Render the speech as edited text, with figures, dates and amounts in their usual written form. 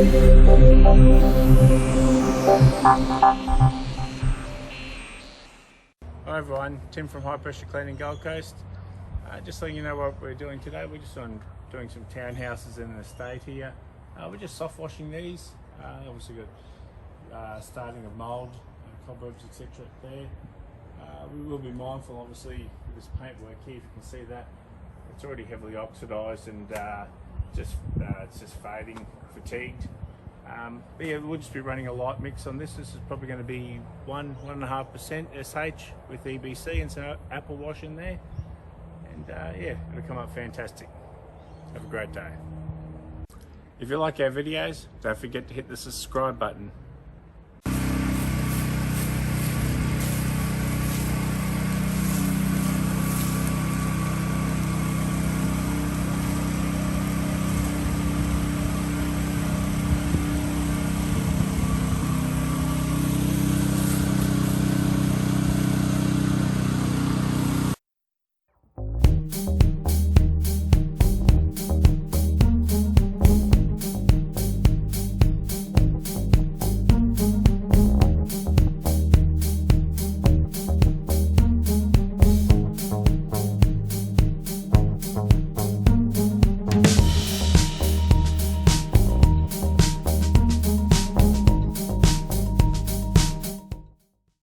Hi everyone, Tim from High Pressure Cleaning Gold Coast. Just letting you know what we're doing today. We're just doing some townhouses in an estate here. We're just soft washing these. Obviously got starting of mould, cobwebs, etc. there. We will be mindful, obviously, with this paintwork here. If you can see that, it's already heavily oxidised and it's just fading, fatigued. But yeah, we'll just be running a light mix on this. This is probably going to be 1.5% SH with EBC and some Apple Wash in there. And yeah, it'll come up fantastic. Have a great day. If you like our videos, don't forget to hit the subscribe button.